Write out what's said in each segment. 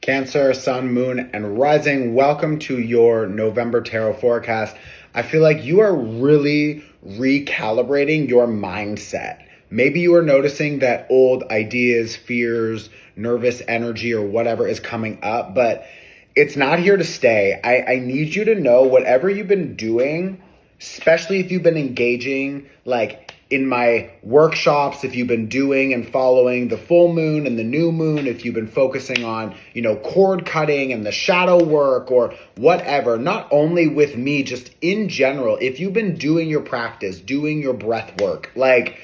Cancer, Sun, Moon, and Rising. Welcome to your November Tarot forecast. I feel like you are really recalibrating your mindset. Maybe you are noticing that old ideas, fears, nervous energy, or whatever is coming up, but it's not here to stay. I need you to know whatever you've been doing, especially if you've been engaging, like in my workshops, if you've been doing and following the full moon and the new moon, if you've been focusing on, cord cutting and the shadow work or whatever, not only with me, just in general, if you've been doing your practice, doing your breath work, like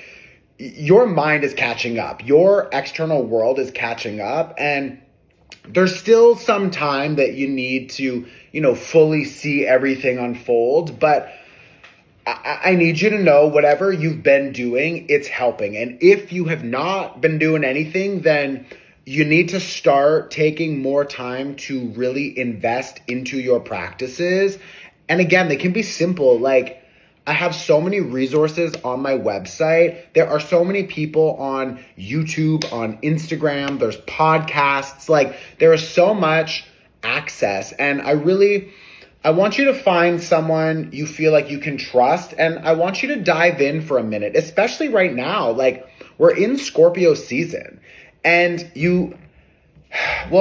your mind is catching up, your external world is catching up, and there's still some time that you need to, fully see everything unfold, but I need you to know whatever you've been doing, it's helping. And if you have not been doing anything, then you need to start taking more time to really invest into your practices. And again, they can be simple. Like, I have so many resources on my website. There are so many people on YouTube, on Instagram, there's podcasts. Like, there is so much access. And I want you to find someone you feel like you can trust, and I want you to dive in for a minute, especially right now. Like, we're in Scorpio season, and you have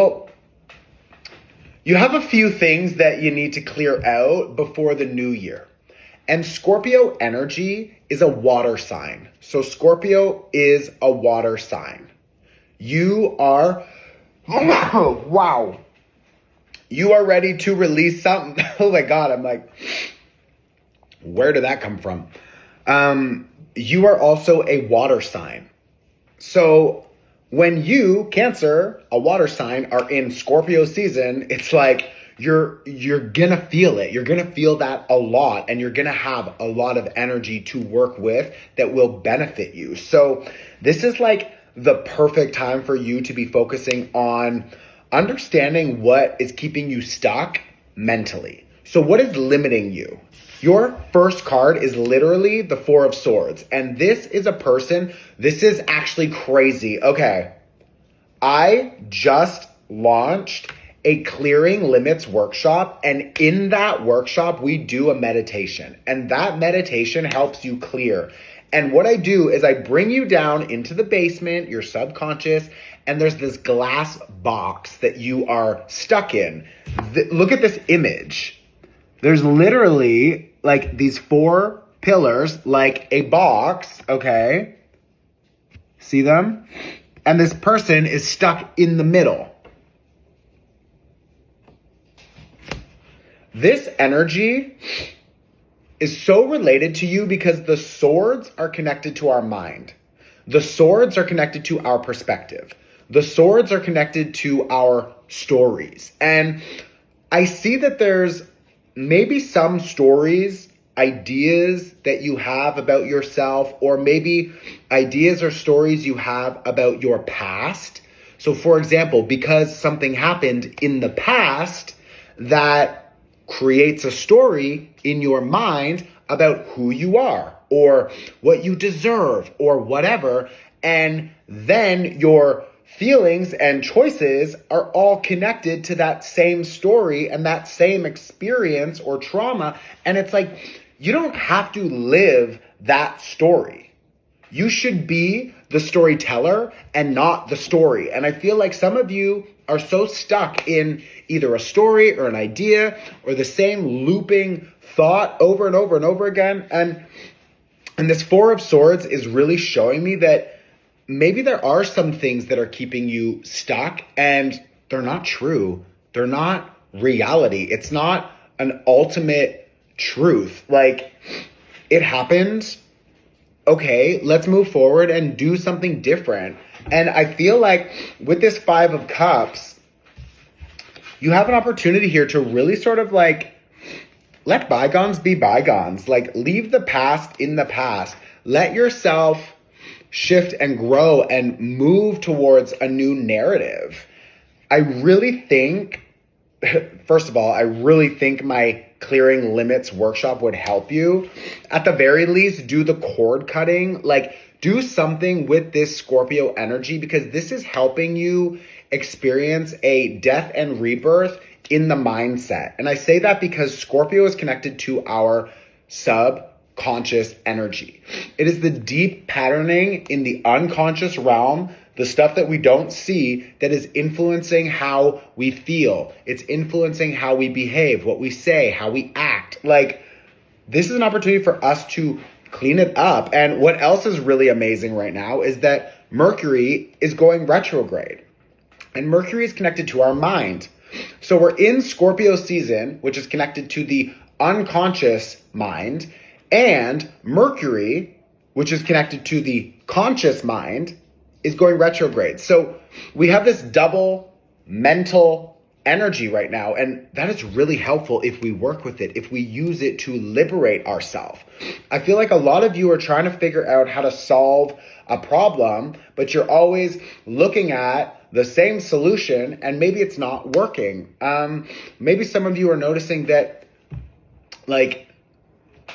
a few things that you need to clear out before the new year. And Scorpio energy is a water sign. So Scorpio is a water sign. You are, wow. You are ready to release something. Oh my God, I'm like, where did that come from? You are also a water sign. So when you, Cancer, a water sign, are in Scorpio season, it's like you're gonna feel it. You're gonna feel that a lot, and you're gonna have a lot of energy to work with that will benefit you. So this is like the perfect time for you to be focusing on understanding what is keeping you stuck mentally. So what is limiting you? Your first card is literally the Four of Swords. And this is a person, this is actually crazy. Okay, I just launched a clearing limits workshop. And in that workshop, we do a meditation. And that meditation helps you clear. And what I do is I bring you down into the basement, your subconscious, and there's this glass box that you are stuck in. Look at this image. There's literally like these four pillars, like a box, okay? See them? And this person is stuck in the middle. This energy is so related to you because the swords are connected to our mind. The swords are connected to our perspective. The swords are connected to our stories. And I see that there's maybe some stories, ideas that you have about yourself, or maybe ideas or stories you have about your past. So for example, because something happened in the past, that creates a story in your mind about who you are or what you deserve or whatever. And then your feelings and choices are all connected to that same story and that same experience or trauma. And it's like, you don't have to live that story. You should be the storyteller and not the story. And I feel like some of you are so stuck in either a story or an idea or the same looping thought over and over and over again. And this Four of Swords is really showing me that maybe there are some things that are keeping you stuck and they're not true. They're not reality. It's not an ultimate truth. Like, it happened. Okay, let's move forward and do something different. And I feel like with this Five of Cups, you have an opportunity here to really sort of like let bygones be bygones. Like, leave the past in the past. Let yourself shift and grow and move towards a new narrative. I really think, first of all, I really think my clearing limits workshop would help you. At the very least, do the cord cutting. Like, do something with this Scorpio energy because this is helping you experience a death and rebirth in the mindset. And I say that because Scorpio is connected to our subconscious energy. It is the deep patterning in the unconscious realm, the stuff that we don't see, that is influencing how we feel. It's influencing how we behave, what we say, how we act. Like, this is an opportunity for us to clean it up. And what else is really amazing right now is that Mercury is going retrograde. And Mercury is connected to our mind. So we're in Scorpio season, which is connected to the unconscious mind, and Mercury, which is connected to the conscious mind, is going retrograde. So we have this double mental energy right now, and that is really helpful if we work with it, if we use it to liberate ourselves. I feel like a lot of you are trying to figure out how to solve a problem, but you're always looking at the same solution and maybe it's not working. Maybe some of you are noticing that, like,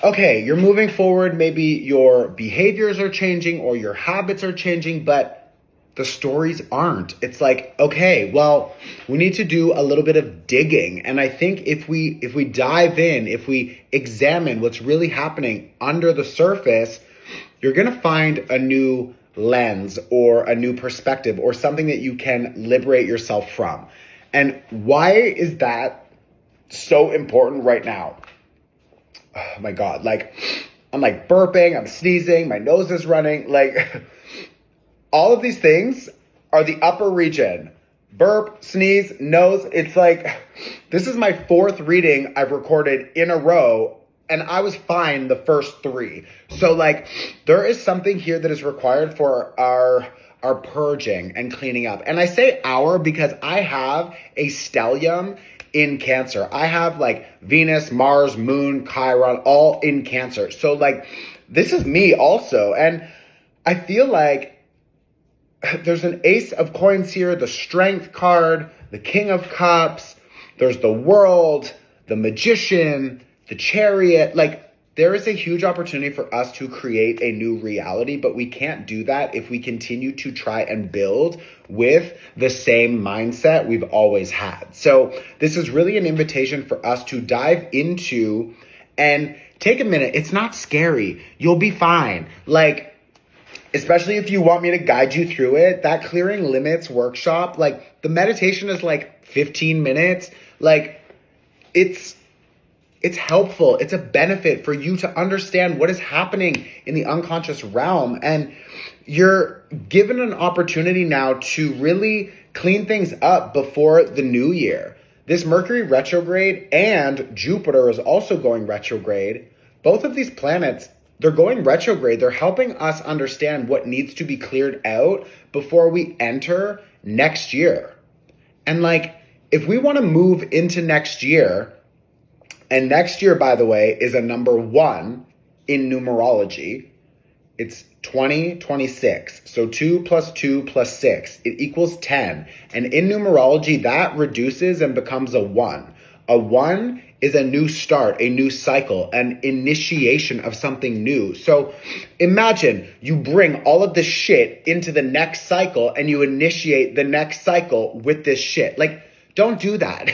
okay, you're moving forward, maybe your behaviors are changing or your habits are changing, but the stories aren't. It's like, okay, well, we need to do a little bit of digging. And I think if we dive in, if we examine what's really happening under the surface, you're going to find a new lens or a new perspective or something that you can liberate yourself from. And why is that so important right now? Oh my God, like, I'm like burping, I'm sneezing, my nose is running, like, all of these things are the upper region. Burp, sneeze, nose. It's like, this is my fourth reading I've recorded in a row, and I was fine the first three. So, like, there is something here that is required for our purging and cleaning up. And I say our because I have a stellium in Cancer. I have, like, Venus, Mars, Moon, Chiron, all in Cancer. So, like, this is me also. And I feel like there's an Ace of Coins here, the Strength card, the King of Cups, there's the World, the Magician, the Chariot. Like, there is a huge opportunity for us to create a new reality, but we can't do that if we continue to try and build with the same mindset we've always had. So this is really an invitation for us to dive into and take a minute. It's not scary. You'll be fine. Like, especially if you want me to guide you through it, that Clearing Limits workshop, like, the meditation is like 15 minutes. Like, it's helpful. It's a benefit for you to understand what is happening in the unconscious realm. And you're given an opportunity now to really clean things up before the new year. This Mercury retrograde and Jupiter is also going retrograde. Both of these planets, they're going retrograde. They're helping us understand what needs to be cleared out before we enter next year. And, like, if we want to move into next year, and next year, by the way, is a number 1 in numerology. It's 2026. So 2 plus 2 plus 6, it equals 10. And in numerology, that reduces and becomes a 1. A 1 is a new start, a new cycle, an initiation of something new. So imagine you bring all of this shit into the next cycle and you initiate the next cycle with this shit. Like, don't do that.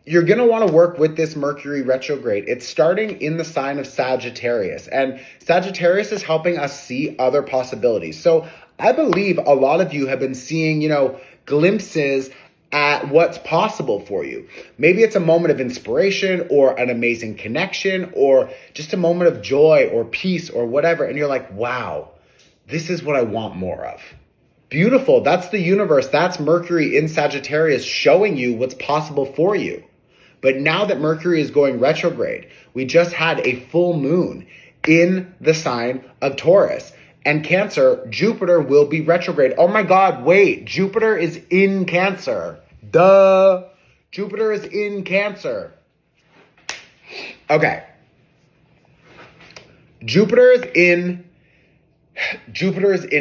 You're going to want to work with this Mercury retrograde. It's starting in the sign of Sagittarius, and Sagittarius is helping us see other possibilities. So I believe a lot of you have been seeing, glimpses at what's possible for you. Maybe it's a moment of inspiration or an amazing connection or just a moment of joy or peace or whatever. And you're like, wow, this is what I want more of. Beautiful. That's the universe. That's Mercury in Sagittarius showing you what's possible for you. But now that Mercury is going retrograde, we just had a full moon in the sign of Taurus. And Cancer, Jupiter will be retrograde. Oh my God, wait, Jupiter is in Cancer. Duh. Jupiter is in Cancer. Okay. Jupiter is in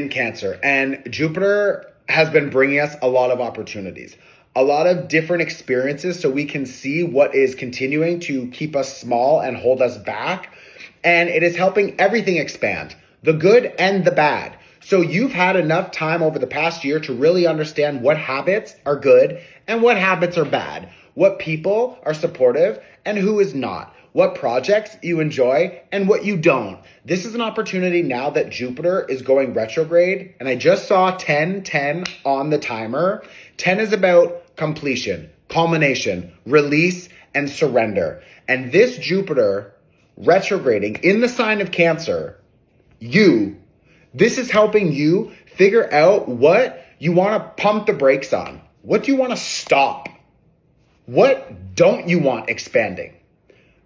Cancer, and Jupiter has been bringing us a lot of opportunities, a lot of different experiences, so we can see what is continuing to keep us small and hold us back. And it is helping everything expand, the good and the bad. So you've had enough time over the past year to really understand what habits are good and what habits are bad, what people are supportive and who is not, what projects you enjoy and what you don't. This is an opportunity now that Jupiter is going retrograde, and I just saw 10:10 on the timer. 10 is about completion, culmination, release, and surrender. And this Jupiter retrograding in the sign of Cancer, this is helping you figure out what you want to pump the brakes on. What do you want to stop? What don't you want expanding?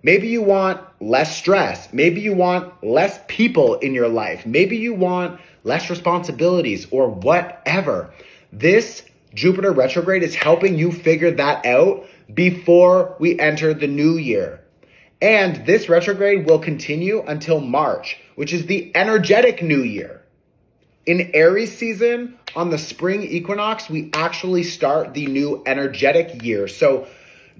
Maybe you want less stress. Maybe you want less people in your life. Maybe you want less responsibilities or whatever. This Jupiter retrograde is helping you figure that out before we enter the new year. And this retrograde will continue until March, which is the energetic new year. In Aries season, on the spring equinox, we actually start the new energetic year. So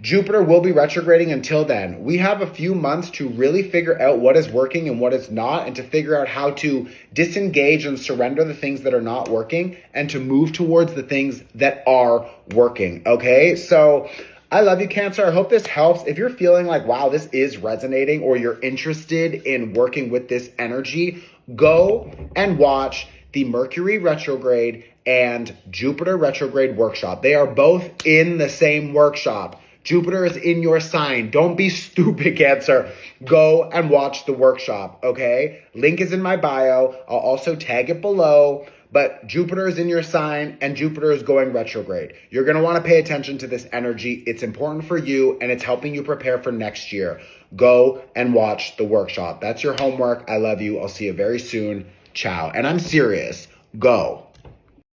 Jupiter will be retrograding until then. We have a few months to really figure out what is working and what is not, and to figure out how to disengage and surrender the things that are not working and to move towards the things that are working. Okay, so I love you, Cancer. I hope this helps. If you're feeling like, wow, this is resonating, or you're interested in working with this energy, go and watch the Mercury retrograde and Jupiter retrograde workshop. They are both in the same workshop. Jupiter is in your sign. Don't be stupid, Cancer. Go and watch the workshop, okay? Link is in my bio. I'll also tag it below. But Jupiter is in your sign and Jupiter is going retrograde. You're going to want to pay attention to this energy. It's important for you and it's helping you prepare for next year. Go and watch the workshop. That's your homework. I love you. I'll see you very soon. Ciao. And I'm serious. Go.